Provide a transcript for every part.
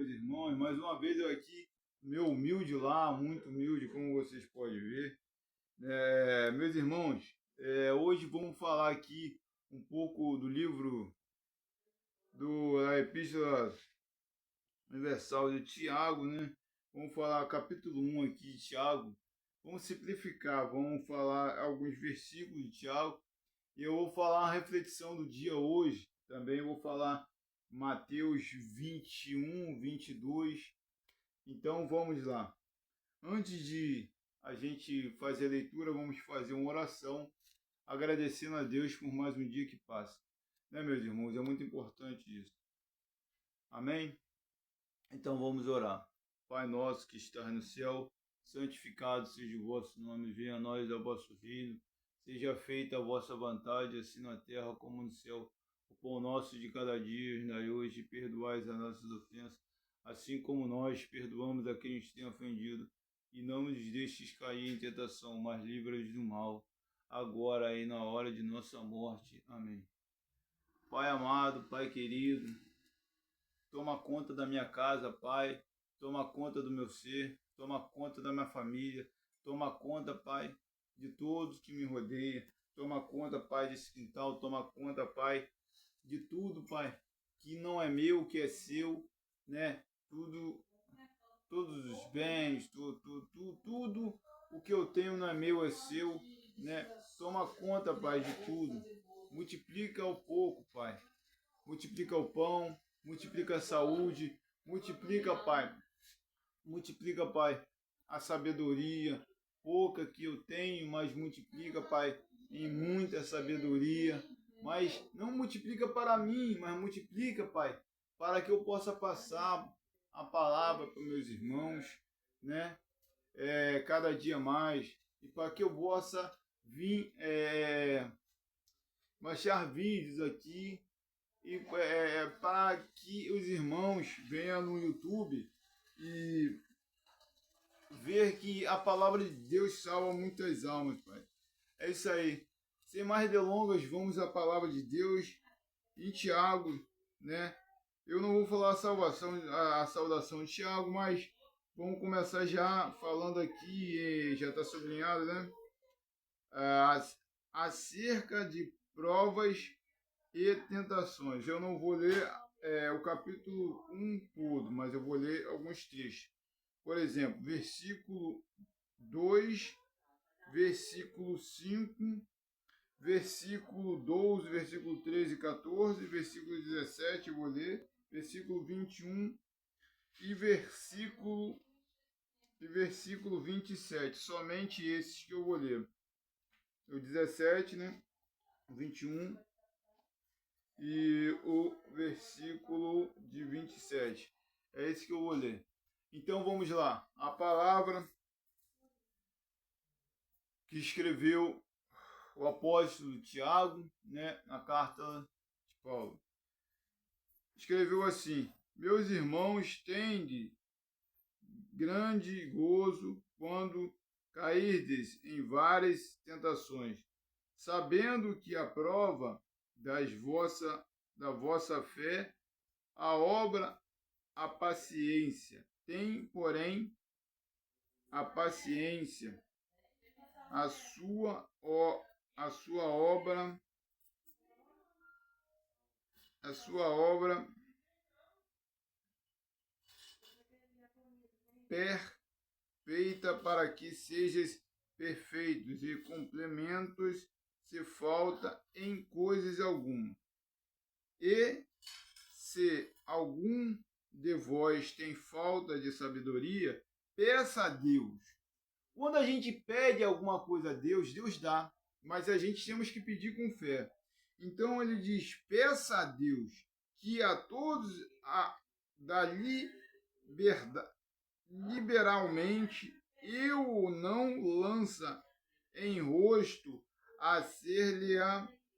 meus irmãos. Mais uma vez eu aqui, meu humilde lá, muito humilde, como vocês podem ver. Meus irmãos, hoje vamos falar aqui um pouco do livro da Epístola Universal de Tiago, né? Vamos falar capítulo 1 aqui de Tiago. Vamos simplificar, vamos falar alguns versículos de Tiago. E eu vou falar a reflexão do dia hoje. Também vou falar Mateus 21, 22. Então vamos lá. Antes de a gente fazer a leitura, vamos fazer uma oração agradecendo a Deus por mais um dia que passa. Né, meus irmãos? É muito importante isso. Amém? Então vamos orar. Pai nosso que estás no céu, santificado seja o vosso nome, venha a nós o vosso reino. Seja feita a vossa vontade, assim na terra como no céu. O pão nosso de cada dia, nos dai hoje, e perdoais as nossas ofensas, assim como nós perdoamos a quem nos tem ofendido. E não nos deixes cair em tentação, mas livra-nos do mal, agora e na hora de nossa morte. Amém. Pai amado, Pai querido, toma conta da minha casa, Pai. Toma conta do meu ser, toma conta da minha família, toma conta, Pai, de todos que me rodeiam. Toma conta, Pai, desse quintal, toma conta, Pai, de tudo, Pai, que não é meu, que é seu, né? Tudo, todos os bens, tudo o que eu tenho não é meu, é seu, né? Toma conta, Pai, de tudo. Multiplica o pouco, Pai. Multiplica o pão, multiplica a saúde, multiplica, Pai. Multiplica, Pai, a sabedoria, pouca que eu tenho, mas multiplica, Pai, em muita sabedoria. Mas não multiplica para mim, mas multiplica, Pai, para que eu possa passar a palavra para meus irmãos, né? Cada dia mais, e para que eu possa vir baixar vídeos aqui e para que os irmãos venham no YouTube e ver que a palavra de Deus salva muitas almas, Pai. É isso aí. Sem mais delongas, vamos à palavra de Deus em Tiago, né? Eu não vou falar a saudação de Tiago, mas vamos começar já falando aqui, já está sublinhado, né? Acerca de provas e tentações. Eu não vou ler o capítulo 1 todo, mas eu vou ler alguns trechos. Por exemplo, versículo 2, versículo 5, versículo 12, versículo 13 e 14, versículo 17, eu vou ler, versículo 21 e versículo 27. Somente esses que eu vou ler. O 17, né? O 21 e o versículo de 27. É esse que eu vou ler. Então vamos lá. A palavra que escreveu o apóstolo Tiago, né, na carta de Paulo. Escreveu assim: meus irmãos, tende grande gozo quando cairdes em várias tentações, sabendo que a prova da vossa fé, a obra, a paciência. Tem, porém, a paciência, a sua obra, perfeita, para que sejais perfeitos e complementos, se falta em coisas alguma. E se algum de vós tem falta de sabedoria, peça a Deus. Quando a gente pede alguma coisa a Deus, Deus dá, mas a gente temos que pedir com fé. Então ele diz: peça a Deus que a todos dá liberalmente e o não lança em rosto a ser-lhe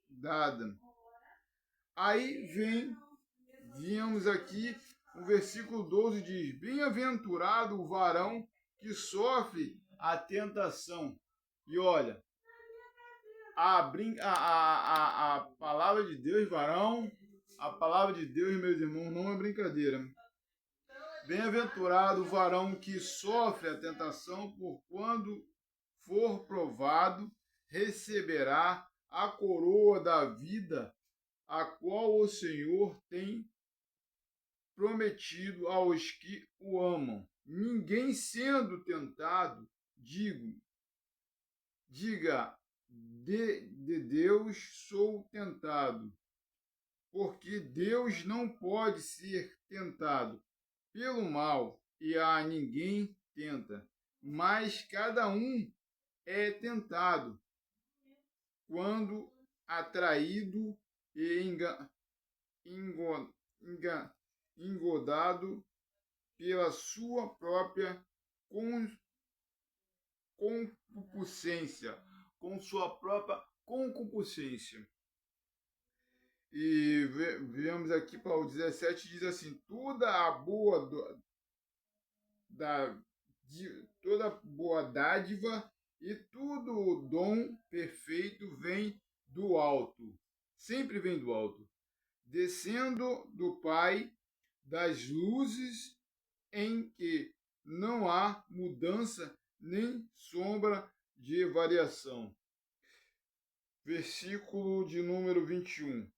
dada. Aí viemos aqui, o versículo 12 diz: bem-aventurado o varão que sofre a tentação. E olha, a palavra de Deus, varão, a palavra de Deus, meus irmãos, não é brincadeira. Bem-aventurado o varão que sofre a tentação, por quando for provado, receberá a coroa da vida, a qual o Senhor tem prometido aos que o amam. Ninguém sendo tentado, diga, de Deus sou tentado, porque Deus não pode ser tentado pelo mal, e a ninguém tenta, mas cada um é tentado quando atraído e engodado pela sua própria concupiscência, com sua própria concupiscência. E vemos aqui para o 17, diz assim: toda boa dádiva e todo o dom perfeito vem do alto, sempre vem do alto, descendo do Pai das luzes, em que não há mudança nem sombra de variação. Versículo de número 21.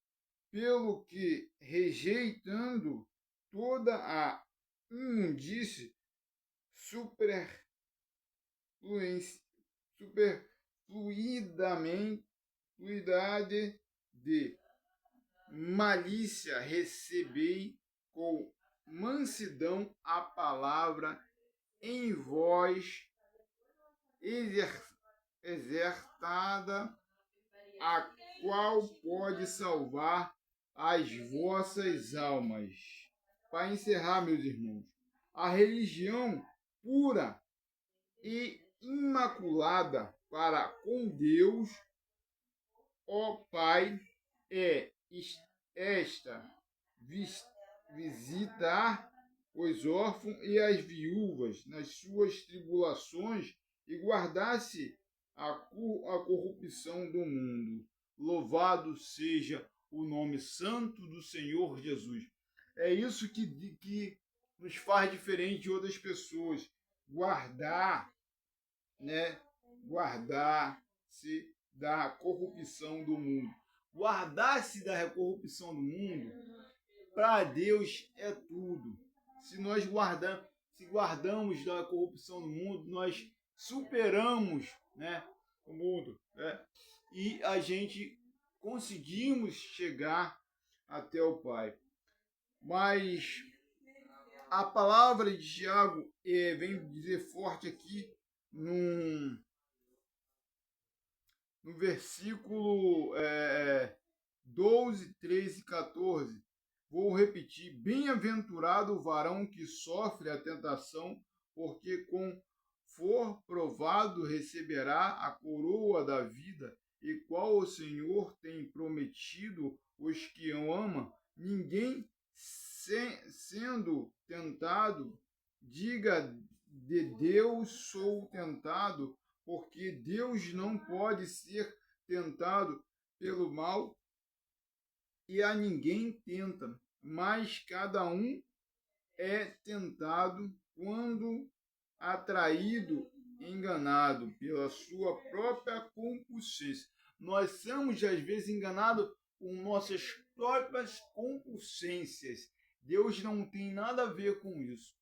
Pelo que, rejeitando toda a imundície, fluidade de malícia, recebei com mansidão a palavra em vós exertada, a qual pode salvar as vossas almas. Para encerrar, meus irmãos, a religião pura e imaculada para com Deus, ó Pai, é esta: visitar os órfãos e as viúvas nas suas tribulações e guardar-se a corrupção do mundo. Louvado seja o nome santo do Senhor Jesus. É isso que nos faz diferente de outras pessoas. Guardar, né? Guardar-se da corrupção do mundo. Guardar-se da corrupção do mundo, para Deus é tudo. Se nós guardamos da corrupção do mundo, nós superamos, né, o mundo, né? E a gente conseguimos chegar até o Pai. Mas a palavra de Tiago vem dizer forte aqui no versículo 12, 13 e 14. Vou repetir: bem-aventurado o varão que sofre a tentação, porque com for provado receberá a coroa da vida, e qual o Senhor tem prometido os que o amam. Ninguém sendo tentado, diga, de Deus sou tentado, porque Deus não pode ser tentado pelo mal, e a ninguém tenta, mas cada um é tentado quando atraído, enganado pela sua própria concupiscência. Nós somos, às vezes, enganados com nossas próprias concupiscências. Deus não tem nada a ver com isso.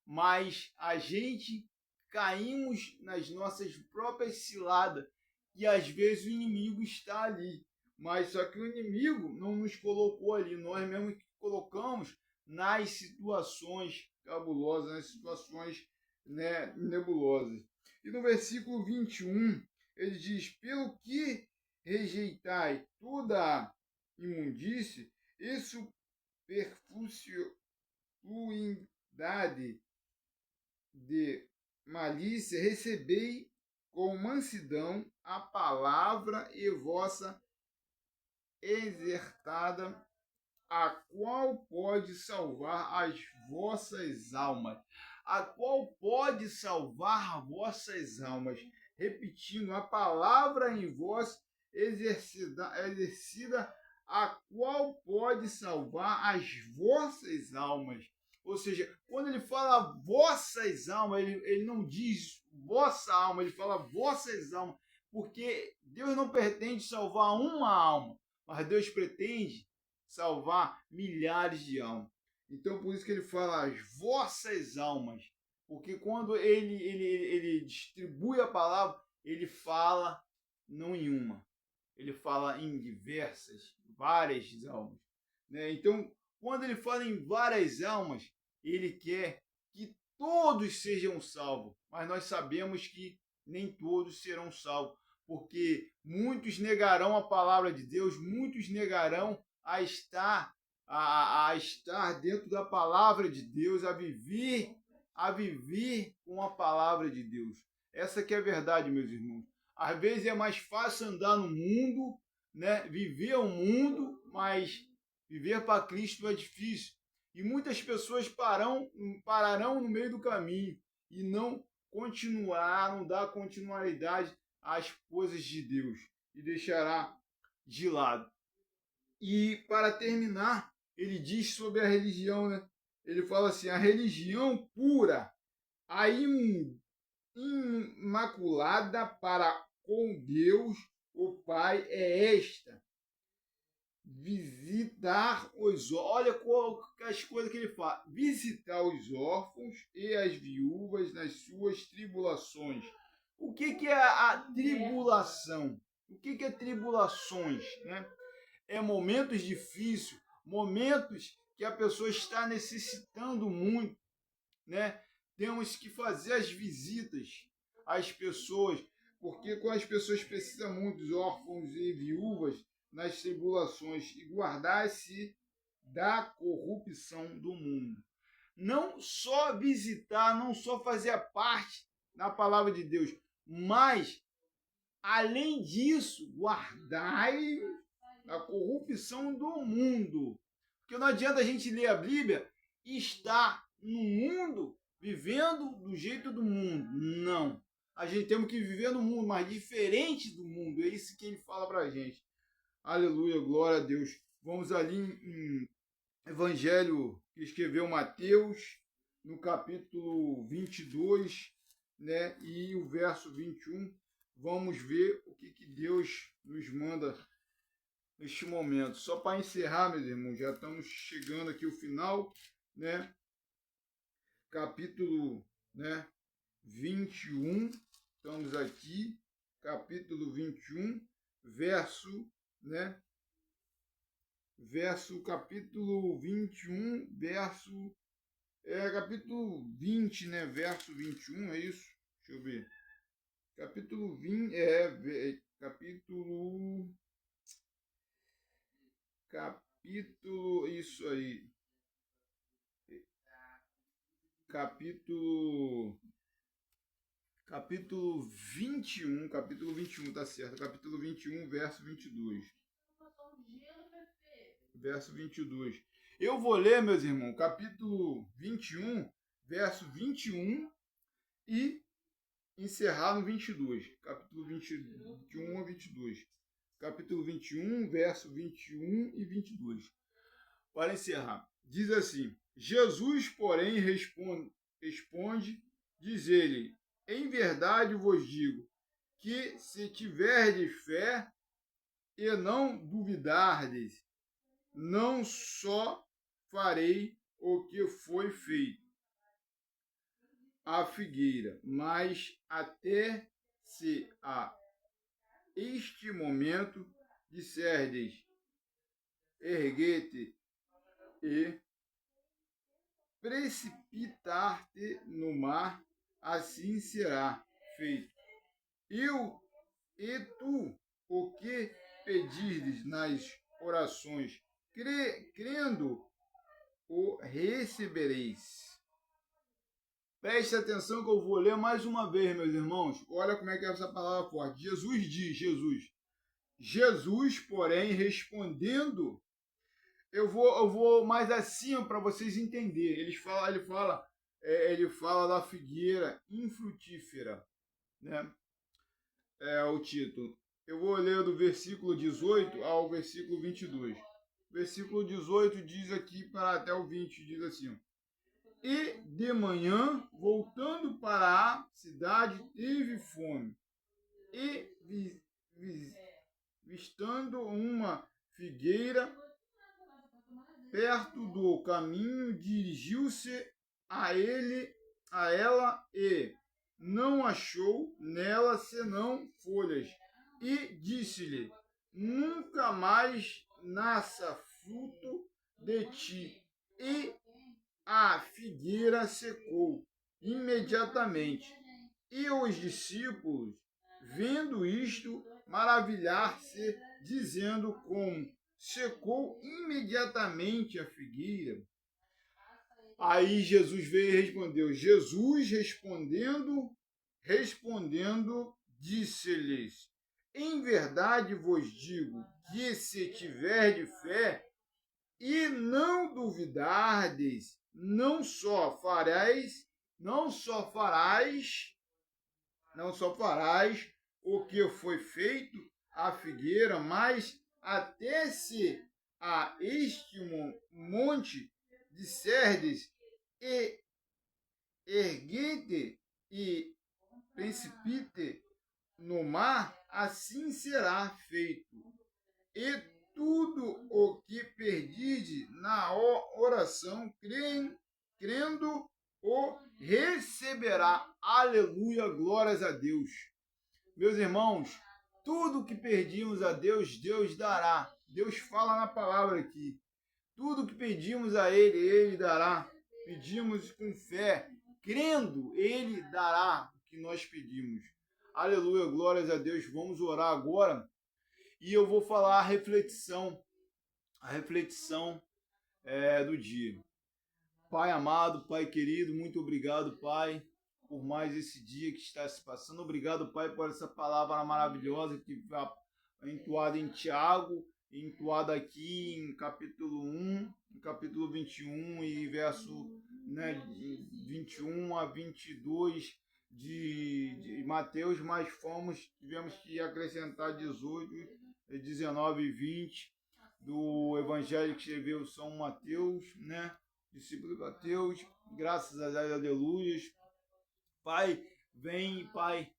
Mas a gente caímos nas nossas próprias ciladas, e às vezes o inimigo está ali. Mas só que o inimigo não nos colocou ali, nós mesmos que colocamos nas situações cabulosas, nas situações, né, nebulosas. E no versículo 21, ele diz: pelo que rejeitai toda a imundície e superfluidade de malícia, recebei com mansidão a palavra e vossa exertada, a qual pode salvar as vossas almas. A qual pode salvar vossas almas. Repetindo, a palavra em vós exercida, a qual pode salvar as vossas almas. Ou seja, quando ele fala vossas almas, ele não diz vossa alma, ele fala vossas almas, porque Deus não pretende salvar uma alma, mas Deus pretende salvar milhares de almas. Então, por isso que ele fala as vossas almas, porque quando ele distribui a palavra, ele fala não em uma, ele fala em diversas, várias almas. Né? Então, quando ele fala em várias almas, ele quer que todos sejam salvos, mas nós sabemos que nem todos serão salvos, porque muitos negarão a palavra de Deus, muitos negarão a estar dentro da palavra de Deus, a viver com a palavra de Deus. Essa que é a verdade, meus irmãos. Às vezes é mais fácil andar no mundo, né? Viver o mundo, mas viver para Cristo é difícil. E muitas pessoas pararão no meio do caminho e não dar continuidade às coisas de Deus e deixará de lado. E para terminar, ele diz sobre a religião, né? Ele fala assim: a religião pura, a imaculada para com Deus, o Pai, é esta: visitar os órfãos. Olha as coisas que ele fala: visitar os órfãos e as viúvas nas suas tribulações. O que é a tribulação? O que é tribulações? Né? É momentos difíceis, momentos que a pessoa está necessitando muito, né? Temos que fazer as visitas às pessoas, porque quando as pessoas precisam muito, os órfãos e viúvas, nas tribulações, e guardar-se da corrupção do mundo. Não só visitar, não só fazer parte da palavra de Deus, mas, além disso, guardai da corrupção do mundo. Porque não adianta a gente ler a Bíblia e estar no mundo, vivendo do jeito do mundo. Não. A gente temos que viver no mundo, mas diferente do mundo. É isso que ele fala pra gente. Aleluia, glória a Deus. Vamos ali em Evangelho que escreveu Mateus, no capítulo 22, né, e o verso 21. Vamos ver o que Deus nos manda neste momento. Só para encerrar, meus irmãos, já estamos chegando aqui ao final, né? Capítulo, né, 21, estamos aqui, capítulo 21, verso, né? Capítulo 21, capítulo 20, né? Verso 21, é isso? Deixa eu ver. Capítulo 20, isso aí. Capítulo 21, tá certo. Capítulo 21, verso 22. Verso 22. Eu vou ler, meus irmãos, capítulo 21, verso 21 e encerrar no 22. Capítulo 21 a 22. Capítulo 21, verso 21 e 22. Para encerrar, diz assim: Jesus, porém, responde, diz ele: em verdade vos digo que se tiverdes fé e não duvidardes, não só farei o que foi feito à figueira, mas até se a este momento disserdes: erguete e precipitar-te no mar, assim será feito. E tu, o que pedirdes nas orações, crendo, o recebereis. Preste atenção que eu vou ler mais uma vez, meus irmãos. Olha como é que é essa palavra forte. Jesus, porém, respondendo, eu vou mais acima para vocês entenderem. Ele fala da figueira infrutífera, né? É o título. Eu vou ler do versículo 18 ao versículo 22. Versículo 18 diz aqui para até o 20, diz assim: E de manhã, voltando para a cidade, teve fome. E vistando uma figueira perto do caminho, dirigiu-se a ela e não achou nela senão folhas. E disse-lhe: nunca mais nasça fruto de ti. E a figueira secou imediatamente. E os discípulos, vendo isto, maravilhar-se, dizendo como secou imediatamente a figueira. Aí Jesus veio e respondeu. Jesus respondendo, disse-lhes: em verdade vos digo que se tiverdes fé e não duvidardes, não só farás o que foi feito à figueira, mas até se a este monte disserdes e erguete e precipite no mar, assim será feito. E tudo o que perdide na oração, crendo, o receberá. Aleluia, glórias a Deus. Meus irmãos, tudo que pedimos a Deus, Deus dará. Deus fala na palavra aqui. Tudo que pedimos a Ele, Ele dará. Pedimos com fé, crendo, Ele dará o que nós pedimos. Aleluia, glórias a Deus. Vamos orar agora. E eu vou falar a reflexão do dia. Pai amado, Pai querido, muito obrigado, Pai, por mais esse dia que está se passando. Obrigado, Pai, por essa palavra maravilhosa que foi entoada em Tiago, entoada aqui em capítulo 1, no capítulo 21 e verso 21 a 22 de Mateus, mas tivemos que acrescentar 18, 19 e 20 do Evangelho que escreveu São Mateus, né? Discípulo de Mateus, graças a Deus, aleluias. Pai, vem, Pai,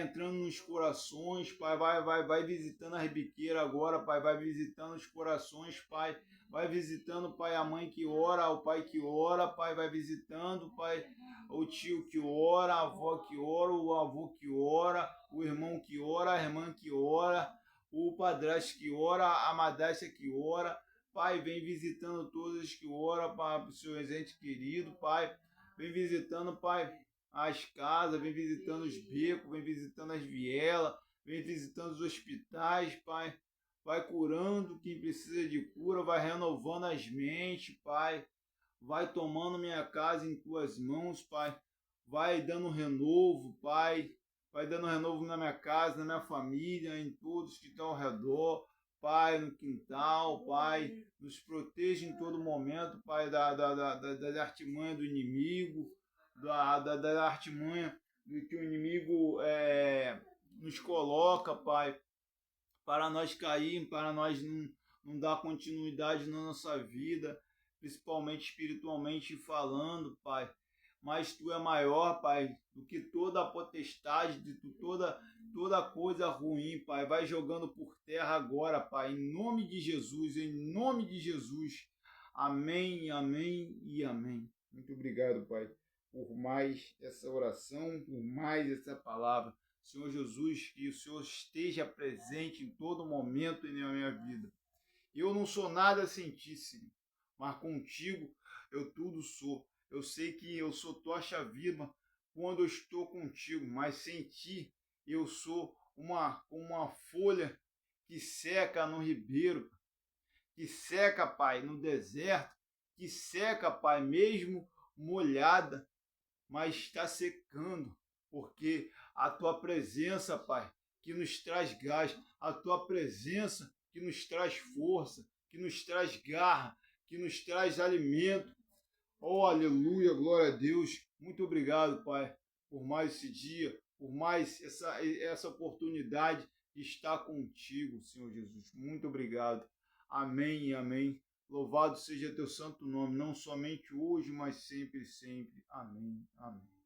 entrando nos corações, Pai, vai visitando a ribiqueira agora, Pai, vai visitando os corações, Pai, vai visitando, Pai, a mãe que ora, o pai que ora, Pai, vai visitando, Pai, o tio que ora, a avó que ora, o avô que ora, o irmão que ora, a irmã que ora, o padrasto que ora, a madrasta que ora. Pai, vem visitando todos que oram, Pai, para o seu ente querido, Pai, vem visitando, Pai, as casas, vem visitando os becos, vem visitando as vielas, vem visitando os hospitais, Pai, vai curando quem precisa de cura, vai renovando as mentes, Pai, vai tomando minha casa em tuas mãos, Pai, vai dando renovo, Pai, vai dando renovo na minha casa, na minha família, em todos que estão ao redor, Pai, no quintal, Pai, nos proteja em todo momento, Pai, da artimanha do inimigo, da artimanha do que o inimigo nos coloca, Pai, para nós cair, para nós não dar continuidade na nossa vida, principalmente espiritualmente falando, Pai. Mas Tu é maior, Pai, do que toda a potestade, de toda coisa ruim, Pai. Vai jogando por terra agora, Pai, em nome de Jesus, em nome de Jesus. Amém, amém e amém. Muito obrigado, Pai, por mais essa oração, por mais essa palavra. Senhor Jesus, que o Senhor esteja presente em todo momento na minha vida. Eu não sou nada sem Ti, Senhor, mas contigo eu tudo sou. Eu sei que eu sou tocha viva quando eu estou contigo, mas sem Ti eu sou uma folha que seca no ribeiro, que seca, Pai, no deserto, que seca, Pai, mesmo molhada, mas está secando, porque a Tua presença, Pai, que nos traz gás, a Tua presença que nos traz força, que nos traz garra, que nos traz alimento. Oh, aleluia, glória a Deus. Muito obrigado, Pai, por mais esse dia, por mais essa oportunidade de estar contigo, Senhor Jesus. Muito obrigado. Amém e amém. Louvado seja teu santo nome, não somente hoje, mas sempre, sempre. Amém. Amém.